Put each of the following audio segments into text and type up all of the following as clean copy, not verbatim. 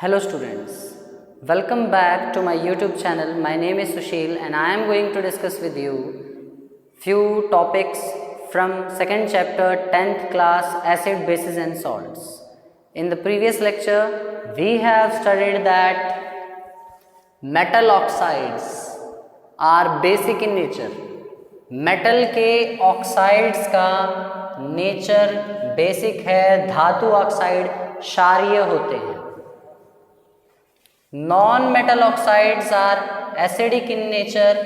Hello students, welcome back to my YouTube channel. My name is Sushil and I am going to discuss with you few topics from second chapter 10th class acid, bases and salts. In the previous lecture we have studied that metal oxides are basic in nature. Metal के oxides का nature basic है, धातु oxide क्षारीय होते हैं. Non metal oxides are acidic in nature.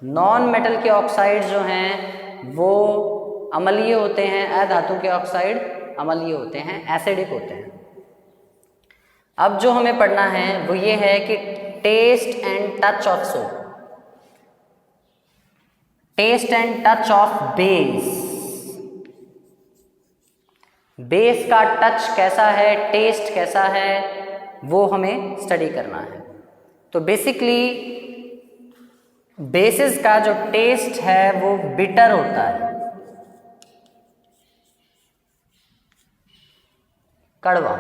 Non metal के oxide जो हैं वो अम्लीय होते हैं, अधातु के ऑक्साइड अम्लीय होते हैं, एसिडिक होते हैं. अब जो हमें पढ़ना है वो ये है कि taste and touch of soap, taste and touch of base. Base का टच कैसा है, टेस्ट कैसा है, वो हमें स्टडी करना है. तो बेसिकली बेसिस का जो टेस्ट है वो बिटर होता है, कड़वा,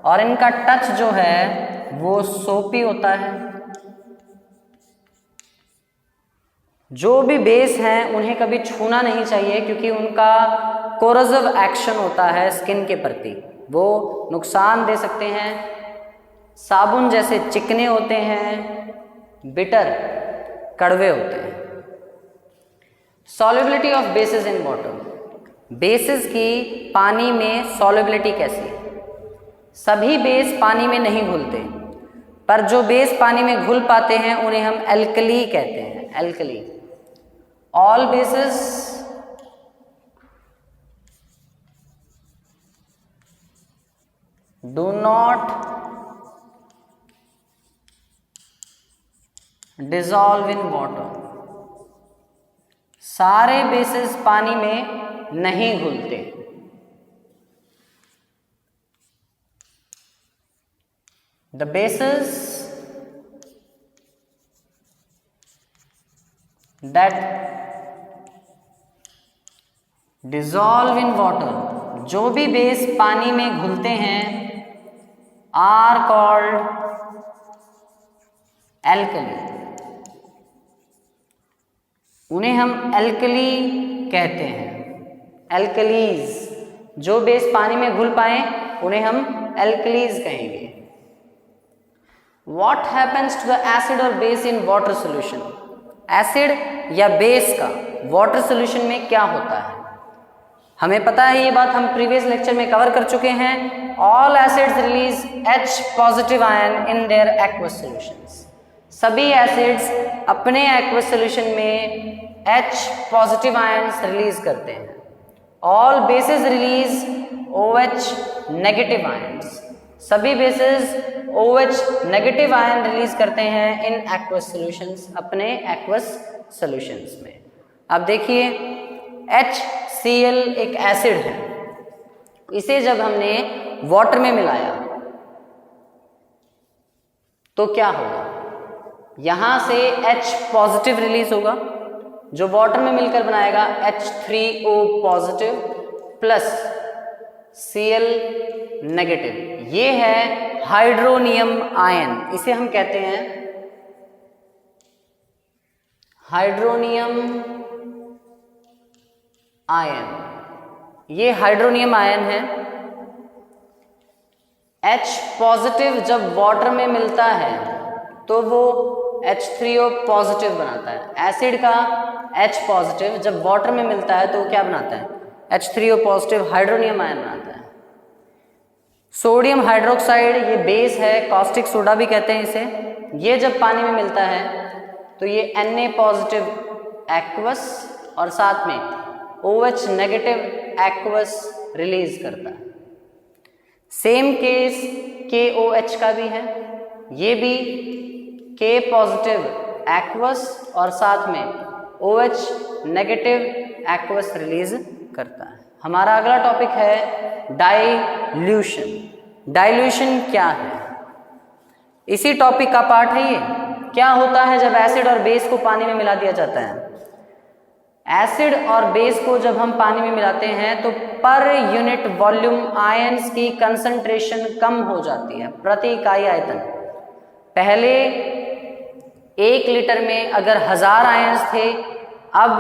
और इनका टच जो है वो सोपी होता है. जो भी बेस हैं उन्हें कभी छूना नहीं चाहिए क्योंकि उनका कोरोसिव एक्शन होता है स्किन के प्रति, वो नुकसान दे सकते हैं. साबुन जैसे चिकने होते हैं, बिटर कड़वे होते हैं. Solubility of basis in water, basis की पानी में सॉल्युबिलिटी कैसी है. सभी बेस पानी में नहीं घुलते, पर जो बेस पानी में घुल पाते हैं उन्हें हम एल्कली कहते हैं, alkali. All bases do not dissolve in water. सारे बेसिस पानी में नहीं घुलते. The bases that dissolve in water, जो भी बेस पानी में घुलते हैं, आर कॉल्ड एल्कली. उन्हें हम एल्कली कहते हैं, एल्कलीज. जो बेस पानी में घुल पाए उन्हें हम एल्कलीज कहेंगे. What happens to the acid or base in water solution? Acid या बेस का वाटर सोल्यूशन में क्या होता है हमें पता है, ये बात हम प्रीवियस लेक्चर में कवर कर चुके हैं. All acids release H positive ion in their aqueous solutions. सभी एसिड्स अपने एक्वस सॉल्यूशन में H पॉजिटिव आयन्स रिलीज करते हैं. All bases release OH negative ions. सभी bases OH negative ion release करते हैं इन एक्वस सॉल्यूशंस, अपने aqueous solutions में. अब देखिए HCl एक एसिड है, इसे जब हमने वाटर में मिलाया तो क्या होगा, यहां से H पॉजिटिव रिलीज होगा, जो वाटर में मिलकर बनाएगा H3O positive plus Cl negative. ये है हाइड्रोनियम आयन, इसे हम कहते हैं हाइड्रोनियम आयन. ये हाइड्रोनियम आयन है. H पॉजिटिव जब वाटर में मिलता है तो वो H3O पॉजिटिव बनाता है. एसिड का H पॉजिटिव जब वाटर में मिलता है तो वो क्या बनाता है, H3O पॉजिटिव हाइड्रोनियम आयन बनाता है. सोडियम हाइड्रोक्साइड ये बेस है, कॉस्टिक सोडा भी कहते हैं इसे. ये जब पानी में मिलता है तो ये Na पॉजिटिव एक्वस और साथ में OH नेगेटिव एक्वस रिलीज करता है. सेम केस KOH का भी है, ये भी K पॉजिटिव एक्वस और साथ में OH नेगेटिव एक्वस रिलीज करता है. हमारा अगला टॉपिक है डाइल्यूशन. डाइल्यूशन क्या है, इसी टॉपिक का पार्ट है ये. क्या होता है जब एसिड और बेस को पानी में मिला दिया जाता है. एसिड और बेस को जब हम पानी में मिलाते हैं तो पर यूनिट वॉल्यूम आयंस की कंसंट्रेशन कम हो जाती है प्रति इकाई आयतन। पहले 1 लीटर में अगर 1000 आयंस थे, अब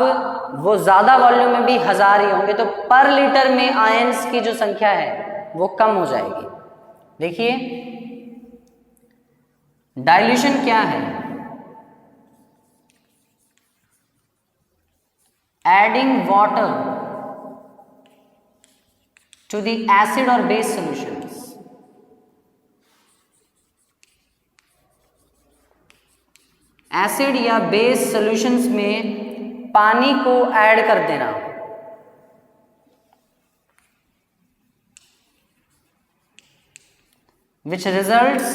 वो ज्यादा वॉल्यूम में भी 1000 ही होंगे, तो पर लीटर में आयंस की जो संख्या है वो कम हो जाएगी। देखिए डाइल्यूशन क्या है, adding water to the acid और बेस सॉल्यूशंस। एसिड या बेस सॉल्यूशंस में पानी को ऐड कर देना, which results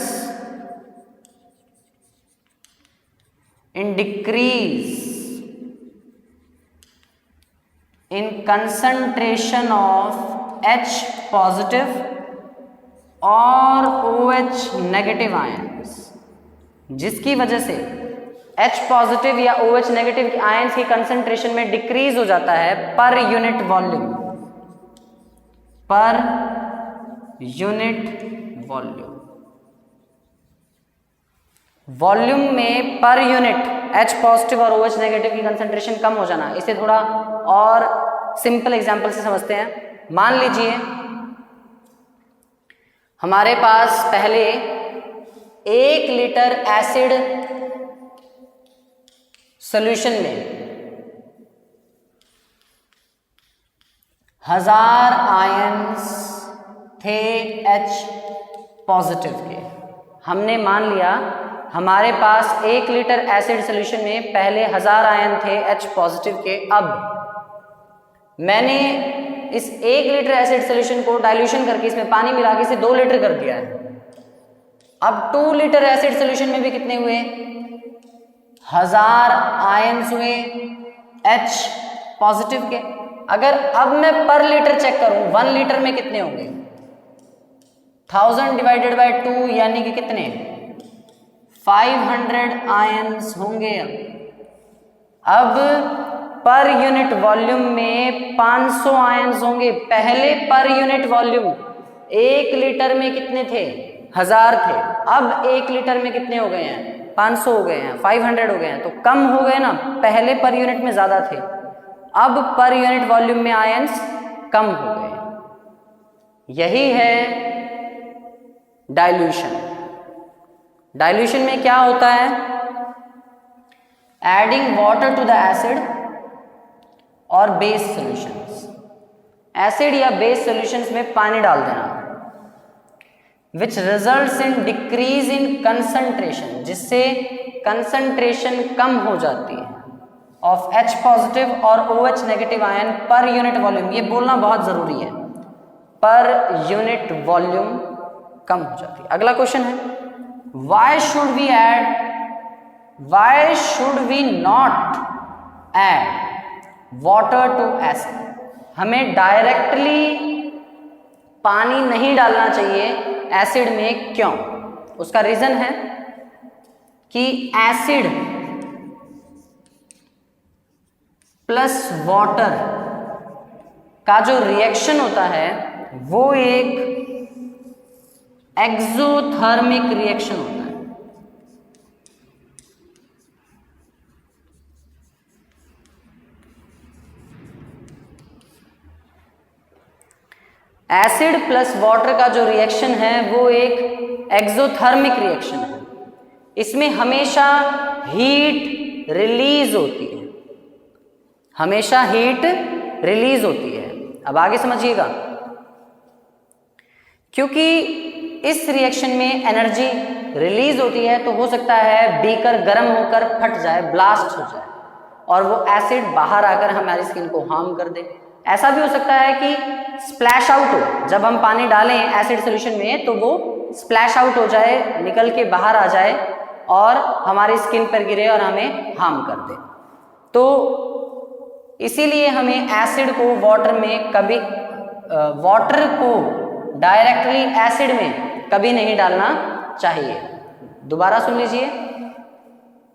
in decrease in concentration of H positive और OH negative ions, जिसकी वजह से H पॉजिटिव या OH नेगेटिव आयंस की कंसंट्रेशन में डिक्रीज हो जाता है per unit volume, per unit volume. Volume में पर यूनिट H पॉजिटिव और OH नेगेटिव की कंसंट्रेशन कम हो जाना। इसे थोड़ा और सिंपल एग्जांपल से समझते हैं। मान लीजिए हमारे पास पहले 1 लीटर एसिड सॉल्यूशन में 1000 आयंस थे H पॉजिटिव के। हमने मान लिया हमारे पास 1 लीटर एसिड सॉल्यूशन में पहले 1000 आयन थे H पॉजिटिव के। अब मैंने इस 1 लीटर एसिड सॉल्यूशन को डाइल्यूशन करके इसमें पानी मिला के इसे 2 लीटर कर दिया है। अब 2 लीटर एसिड सॉल्यूशन में भी कितने हुए, 1000 आयंस हुए H पॉजिटिव के। अगर अब मैं पर लीटर चेक करूं 1 लीटर में कितने होंगे, 1000 डिवाइडेड बाय 2 यानी कि कितने 500 आयंस होंगे। अब पर यूनिट वॉल्यूम में 500 आयंस होंगे। पहले पर यूनिट वॉल्यूम 1 लीटर में कितने थे, 1000 थे। अब 1 लीटर में कितने हो गए हैं, 500 हो गए हैं, 500 हो गए हैं, तो कम हो गए ना। पहले पर यूनिट में ज्यादा थे, अब पर यूनिट वॉल्यूम में आयंस कम हो गए। यही है डाइल्यूशन। डाइल्यूशन में क्या होता है, adding water to the acid और बेस सॉल्यूशंस। एसिड या बेस सॉल्यूशंस में पानी डाल देना, which results in decrease in concentration, जिससे कंसंट्रेशन कम हो जाती है ऑफ H पॉजिटिव और OH negative ion per unit volume. ये बोलना बहुत जरूरी है, पर यूनिट वॉल्यूम कम हो जाती है। अगला क्वेश्चन है, why should we not add water to acid? हमें डायरेक्टली पानी नहीं डालना चाहिए एसिड में, क्यों? उसका रीजन है कि एसिड प्लस वाटर का जो रिएक्शन होता है वो एक एक्सोथर्मिक रिएक्शन होता है। एसिड प्लस वाटर का जो रिएक्शन है वो एक एक्सोथर्मिक रिएक्शन है। इसमें हमेशा हीट रिलीज होती है, हमेशा हीट रिलीज होती है। अब आगे समझिएगा, क्योंकि इस रिएक्शन में एनर्जी रिलीज होती है तो हो सकता है बीकर गर्म होकर फट जाए, ब्लास्ट हो जाए और वो एसिड बाहर आकर हमारी स्किन को हार्म कर दे। ऐसा भी हो सकता है कि स्प्लैश आउट हो, जब हम पानी डालें एसिड सॉल्यूशन में तो वो स्प्लैश आउट हो जाए, निकल के बाहर आ जाए और हमारी स्किन पर गिरे और हमें हार्म कर दे। तो इसीलिए हमें एसिड को वाटर में कभी वाटर को डायरेक्टली एसिड में कभी नहीं डालना चाहिए। दोबारा सुन लीजिए,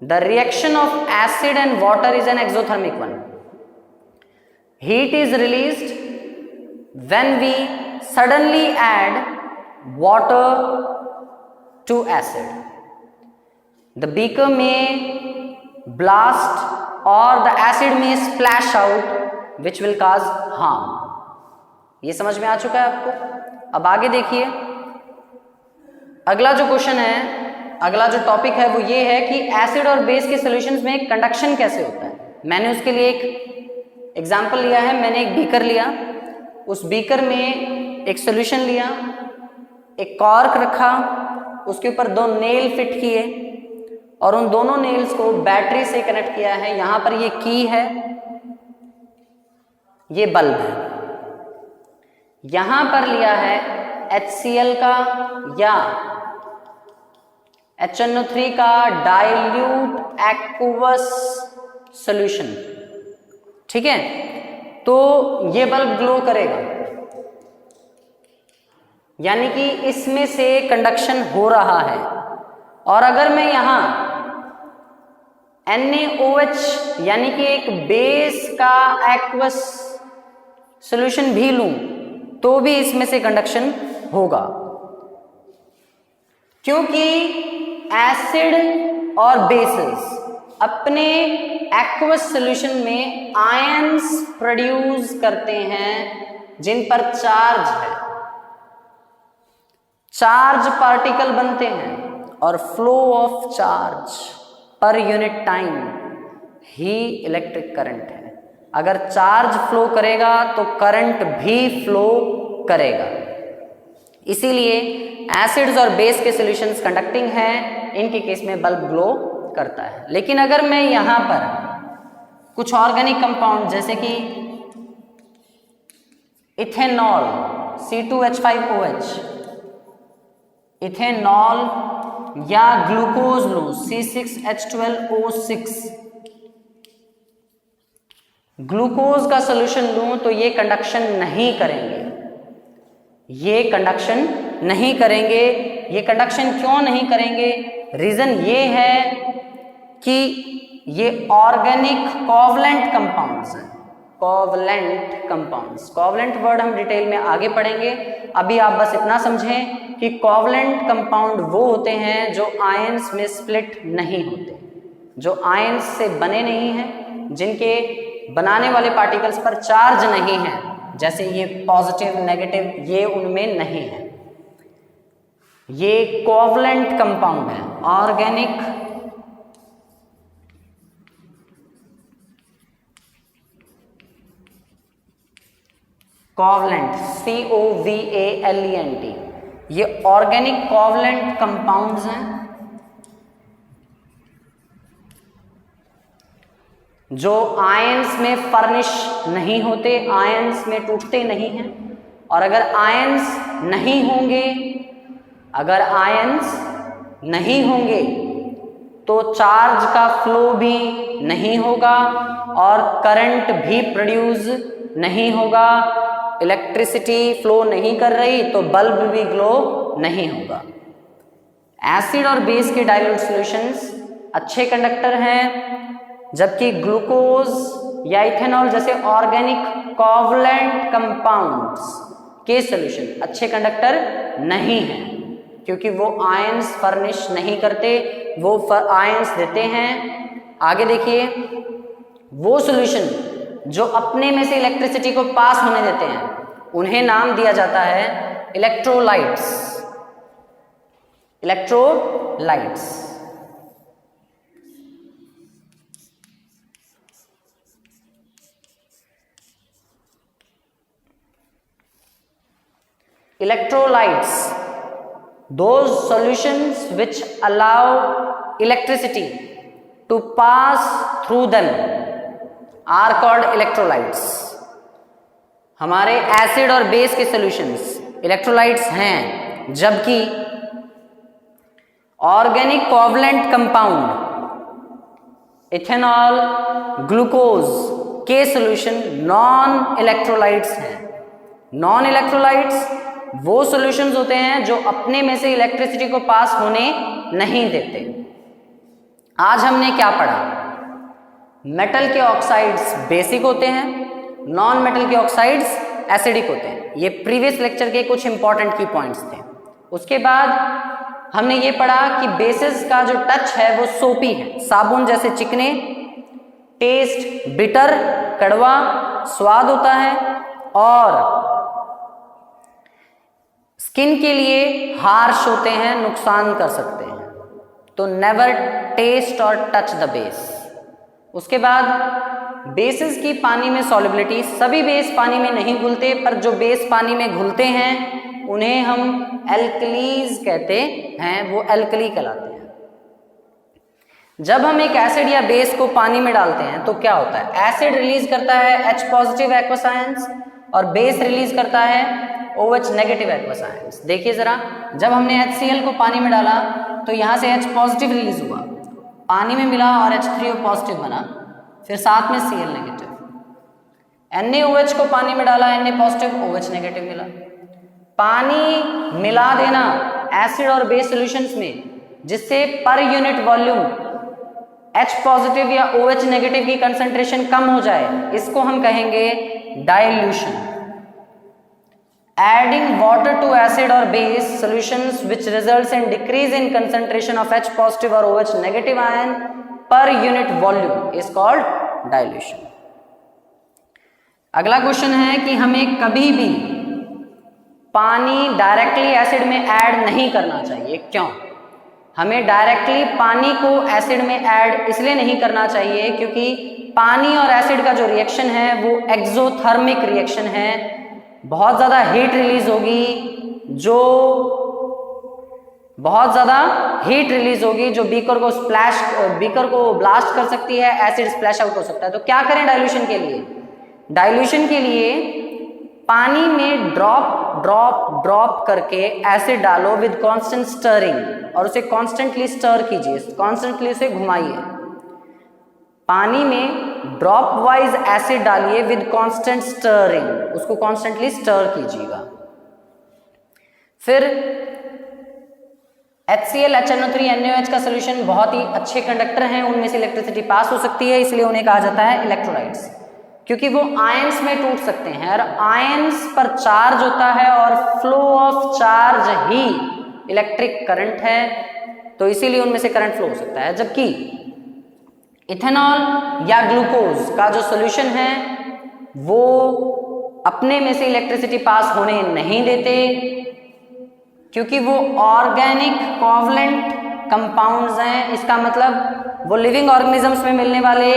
the reaction of acid and water is an exothermic one. Heat is released when we suddenly add water to acid, the beaker में ब्लास्ट और द एसिड में splash out which will cause harm. ये समझ में आ चुका है आपको। अब आगे देखिए, अगला जो क्वेश्चन है, अगला जो टॉपिक है वो ये है कि एसिड और बेस के सॉल्यूशंस में कंडक्शन कैसे होता है। मैंने उसके लिए एक एग्जांपल लिया है। मैंने एक बीकर लिया, उस बीकर में एक सॉल्यूशन लिया, एक कॉर्क रखा, उसके ऊपर 2 नेल फिट किए और उन दोनों नेल्स को बैटरी से कनेक्ट किया है। यहां पर ये की है, ये बल्ब है। यहां पर लिया है HCl का या HNO3 का डाइल्यूट एक्वस सॉल्यूशन, ठीक है। तो ये बल्ब ग्लो करेगा, यानी कि इसमें से कंडक्शन हो रहा है। और अगर मैं यहां NaOH यानी कि एक बेस का एक्वस सॉल्यूशन भी लूं तो भी इसमें से कंडक्शन होगा, क्योंकि एसिड और बेसेस अपने एक्वस सॉल्यूशन में आयंस प्रोड्यूस करते हैं जिन पर चार्ज है। चार्ज पार्टिकल बनते हैं और flow of charge per unit time he electric current है। अगर चार्ज फ्लो करेगा तो करंट भी फ्लो करेगा। इसीलिए एसिड्स और बेस के सॉल्यूशंस कंडक्टिंग हैं, इनके केस में बल्ब ग्लो करता है। लेकिन अगर मैं यहां पर कुछ ऑर्गेनिक कंपाउंड जैसे कि इथेनॉल C2H5OH, इथेनॉल या ग्लूकोज लूं C6H12O6, ग्लूकोज का सॉल्यूशन लूं तो ये कंडक्शन नहीं करेंगे। ये कंडक्शन नहीं करेंगे। ये कंडक्शन क्यों नहीं करेंगे? रीजन ये है कि ये ऑर्गेनिक कोवलेंट कंपाउंड्स हैं। कोवलेंट कंपाउंड्स, कोवलेंट वर्ड हम डिटेल में आगे पढ़ेंगे। अभी आप बस इतना समझें कि कोवलेंट कंपाउंड वो होते हैं जो आयंस में स्प्लिट नहीं होते, जो आयंस से बने नहीं हैं, जिनके बनाने वाले पार्टिकल्स पर चार्ज नहीं है, जैसे ये पॉजिटिव नेगेटिव, ये उनमें नहीं है। ये कोवलेंट कंपाउंड है, ऑर्गेनिक कोवलेंट COVALENT, ये ऑर्गेनिक कोवलेंट कंपाउंड्स हैं जो आयंस में फर्निश नहीं होते, आयंस में टूटते नहीं हैं। और अगर आयंस नहीं होंगे, अगर आयंस नहीं होंगे तो चार्ज का फ्लो भी नहीं होगा और करंट भी प्रोड्यूस नहीं होगा। इलेक्ट्रिसिटी फ्लो नहीं कर रही तो बल्ब भी ग्लो नहीं होगा। एसिड और बेस के डाइल्यूट सॉल्यूशंस अच्छे कंडक्टर हैं, जबकि ग्लूकोज या इथेनॉल जैसे ऑर्गेनिक कोवलेंट कंपाउंड्स के सॉल्यूशन अच्छे कंडक्टर नहीं हैं, क्योंकि वो आयंस फर्निश नहीं करते, वो आयंस देते हैं। आगे देखिए, वो सॉल्यूशन जो अपने में से इलेक्ट्रिसिटी को पास होने देते हैं उन्हें नाम दिया जाता है electrolytes. Electrolytes electrolytes, those solutions which allow electricity to pass through them are called electrolytes. हमारे एसिड और बेस के सॉल्यूशंस इलेक्ट्रोलाइट्स हैं, जबकि organic covalent compound ethanol, glucose के सॉल्यूशन नॉन इलेक्ट्रोलाइट्स हैं। नॉन इलेक्ट्रोलाइट्स वो सॉल्यूशंस होते हैं जो अपने में से इलेक्ट्रिसिटी को पास होने नहीं देते। आज हमने क्या पढ़ा? मेटल के ऑक्साइड्स बेसिक होते हैं, नॉन मेटल के ऑक्साइड्स एसिडिक होते हैं। ये प्रीवियस लेक्चर के कुछ इंपॉर्टेंट की पॉइंट्स थे। उसके बाद हमने ये पढ़ा कि बेसिस का जो टच है वो सोपी है, साबुन जैसे चिकने, टेस्ट बिटर कड़वा स्वाद होता है, और स्किन के लिए हार्श होते हैं, नुकसान कर सकते हैं। तो नेवर टेस्ट और टच द बेस। उसके बाद बेसिस की पानी में सॉल्युबिलिटी, सभी बेस पानी में नहीं घुलते, पर जो बेस पानी में घुलते हैं उन्हें हम एल्कलीज कहते हैं, वो एल्कली कहलाते हैं। जब हम एक एसिड या बेस को पानी में डालते हैं तो क्या होता है, एसिड रिलीज करता है H पॉजिटिव एक्वस आयंस और बेस रिलीज करता है OH नेगेटिव एक्वस आयंस। देखिए जरा, जब हमने HCl को पानी में डाला तो यहाँ से H पॉजिटिव रिलीज हुआ, पानी में मिला और H3O पॉजिटिव बना, फिर साथ में Cl नेगेटिव। NaOH को पानी में डाला, Na पॉजिटिव OH नेगेटिव मिला। पानी मिला देना एसिड और बेस सॉल्यूशंस में, जिससे per unit volume H positive या OH नेगेटिव की कंसंट्रेशन कम हो जाए, इसको हम कहेंगे dilution. Adding water to acid or base solutions which results in decrease in concentration of H positive or OH negative ion per unit volume is called dilution. अगला question है कि हमें कभी भी पानी डायरेक्टली एसिड में ऐड नहीं करना चाहिए। क्यों? हमें डायरेक्टली पानी को एसिड में ऐड इसलिए नहीं करना चाहिए क्योंकि पानी और एसिड का जो रिएक्शन है वो एक्सोथर्मिक रिएक्शन है, बहुत ज़्यादा हीट रिलीज होगी, जो बीकर को ब्लास्ट कर सकती है, एसिड स्प्लैश आउट हो सकता है। तो क्या करें डाइल्यूशन के लिए? डाइल्यूशन के लिए पानी में ड्रॉप करके एसिड डालो विद कांस्टेंट स्टरिंग, और उसे कॉन्स्टेंटली स्टर कीजिए, कॉन्स्टेंटली उसे घुमाइए। पानी में ड्रॉप वाइज एसिड डालिए विद कांस्टेंट स्टरिंग, उसको कॉन्स्टेंटली स्टर कीजिएगा। फिर HCl, HNO3, NaOH का सोल्यूशन बहुत ही अच्छे कंडक्टर हैं, उनमें से इलेक्ट्रिसिटी पास हो सकती है, इसलिए उन्हें कहा जाता है इलेक्ट्रोलाइट्स, क्योंकि वो आयंस में टूट सकते हैं और आयंस पर चार्ज होता है और flow of charge he electric current है, तो इसीलिए उनमें से करंट फ्लो हो सकता है। जबकि इथेनॉल या ग्लूकोज का जो सॉल्यूशन है वो अपने में से इलेक्ट्रिसिटी पास होने नहीं देते, क्योंकि वो ऑर्गेनिक कोवलेंट कंपाउंड्स हैं। इसका मतलब वो लिविंग ऑर्गेनिजम्स में मिलने वाले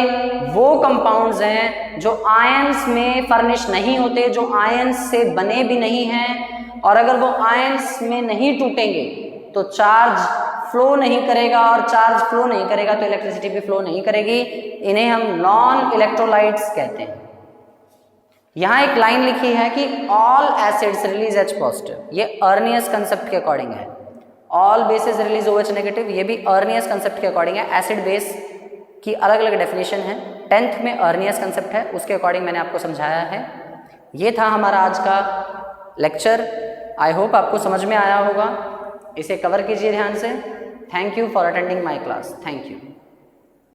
वो कंपाउंड्स हैं जो आयंस में फर्निश नहीं होते, जो आयंस से बने भी नहीं हैं, और अगर वो आयंस में नहीं टूटेंगे तो चार्ज फ्लो नहीं करेगा, और चार्ज फ्लो नहीं करेगा तो इलेक्ट्रिसिटी भी फ्लो नहीं करेगी। इन्हें हम नॉन इलेक्ट्रोलाइट्स कहते हैं। यहाँ एक लाइन लिखी है कि all acids release H positive, ये अर्नियस कंसेप्ट के अकॉर्डिंग है। All bases release OH negative, ये भी अर्नियस कंसेप्ट के अकॉर्डिंग है। एसिड बेस की अलग अलग डेफिनेशन है, 10th में अर्नियस कंसेप्ट है, उसके अकॉर्डिंग मैंने आपको समझाया है। ये था हमारा आज का लेक्चर। आई होप आपको समझ में आया होगा, इसे कवर कीजिए ध्यान से। Thank you for attending my class. Thank you.